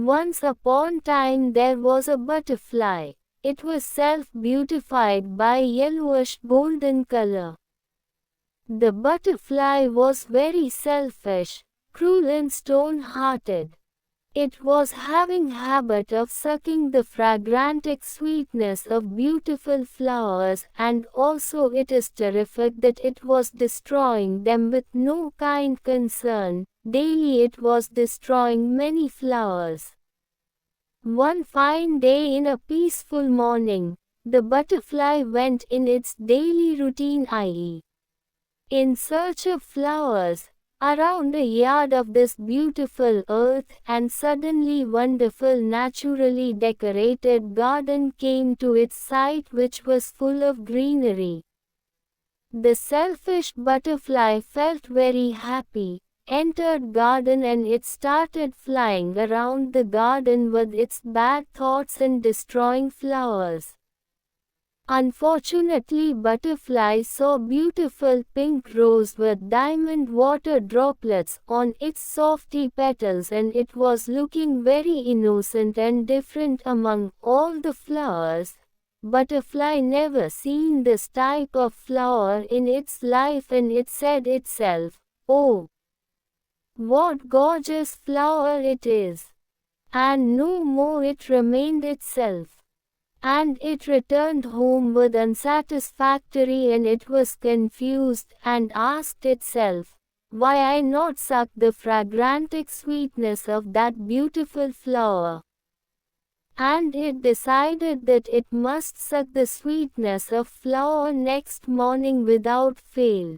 Once upon a time there was a butterfly. It was self-beautified by yellowish golden color. The butterfly was very selfish, cruel and stone-hearted. It was having habit of sucking the fragrantic sweetness of beautiful flowers, and also it is terrific that it was destroying them with no kind concern. Daily it was destroying many flowers. One fine day in a peaceful morning, the butterfly went in its daily routine, i.e., in search of flowers, around a yard of this beautiful earth, and suddenly wonderful naturally decorated garden came to its sight, which was full of greenery. The selfish butterfly felt very happy, entered garden, and it started flying around the garden with its bad thoughts and destroying flowers. Unfortunately, butterfly saw beautiful pink rose with diamond water droplets on its softy petals, and it was looking very innocent and different among all the flowers. Butterfly never seen this type of flower in its life, and it said itself, "Oh, what gorgeous flower it is!" And no more it remained itself. And it returned home with unsatisfactory, and it was confused and asked itself, "Why I not suck the fragrantic sweetness of that beautiful flower?" And it decided that it must suck the sweetness of flower next morning without fail.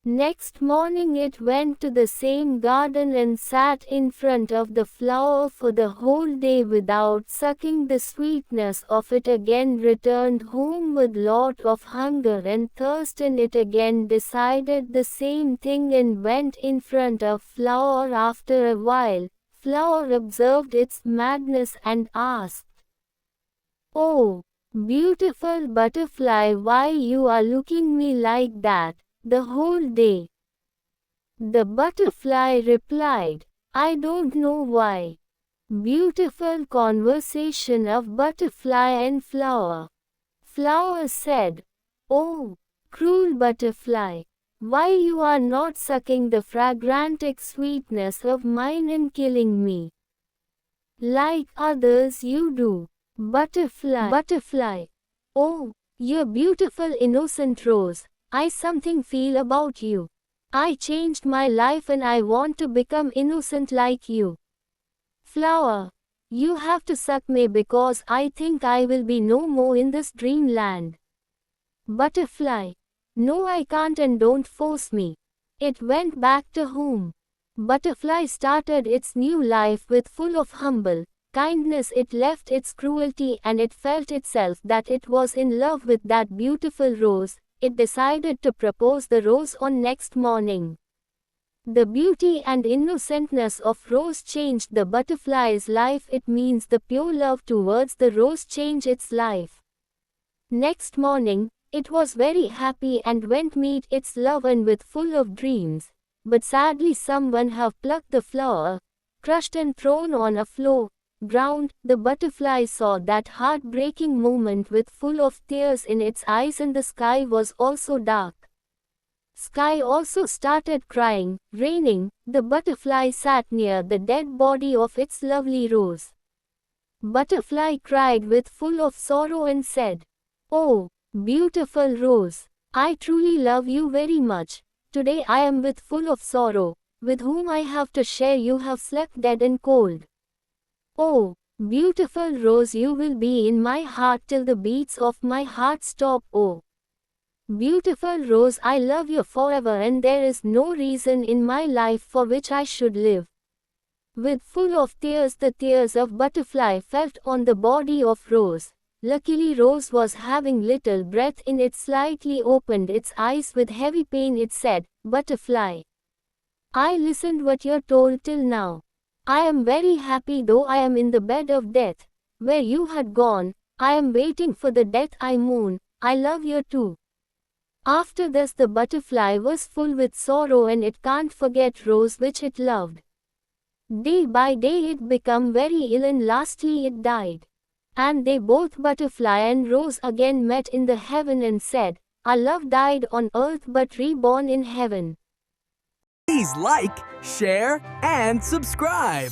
Next morning it went to the same garden and sat in front of the flower for the whole day without sucking the sweetness of it. Again returned home with lot of hunger and thirst, and it again decided the same thing and went in front of flower. After a while, flower observed its madness and asked, "Oh, beautiful butterfly, why you are looking me like that the whole day?" The butterfly replied, "I don't know why." Beautiful conversation of butterfly and flower. Flower said, "Oh, cruel butterfly, why you are not sucking the fragrantic sweetness of mine and killing me like others you do?" Butterfly, "Oh, you beautiful innocent rose, I something feel about you. I changed my life and I want to become innocent like you." Flower, "You have to suck me because I think I will be no more in this dreamland." Butterfly, "No, I can't, and don't force me." It went back to home. Butterfly started its new life with full of humble kindness. It left its cruelty, and it felt itself that it was in love with that beautiful rose. It decided to propose the rose on next morning. The beauty and innocentness of rose changed the butterfly's life. It means the pure love towards the rose changed its life. Next morning, it was very happy and went meet its lover and with full of dreams. But sadly someone have plucked the flower, crushed and thrown on a floor. Ground. The butterfly saw that heartbreaking moment with full of tears in its eyes, and the sky was also dark. Sky also started crying, raining. The butterfly sat near the dead body of its lovely rose. Butterfly cried with full of sorrow and said, "Oh, beautiful rose, I truly love you very much. Today I am with full of sorrow. With whom I have to share you have slept dead and cold. Oh, beautiful rose, you will be in my heart till the beats of my heart stop. Oh, beautiful rose, I love you forever, and there is no reason in my life for which I should live." With full of tears, the tears of butterfly felt on the body of rose. Luckily rose was having little breath in it. Slightly opened its eyes with heavy pain. It said, "Butterfly, I listened what you told till now. I am very happy, though I am in the bed of death. Where you had gone, I am waiting for the death I mourn. I love you too." After this the butterfly was full with sorrow, and it can't forget rose which it loved. Day by day it became very ill and lastly it died. And they both, butterfly and rose, again met in the heaven and said, "Our love died on earth but reborn in heaven." Please like, share, and subscribe.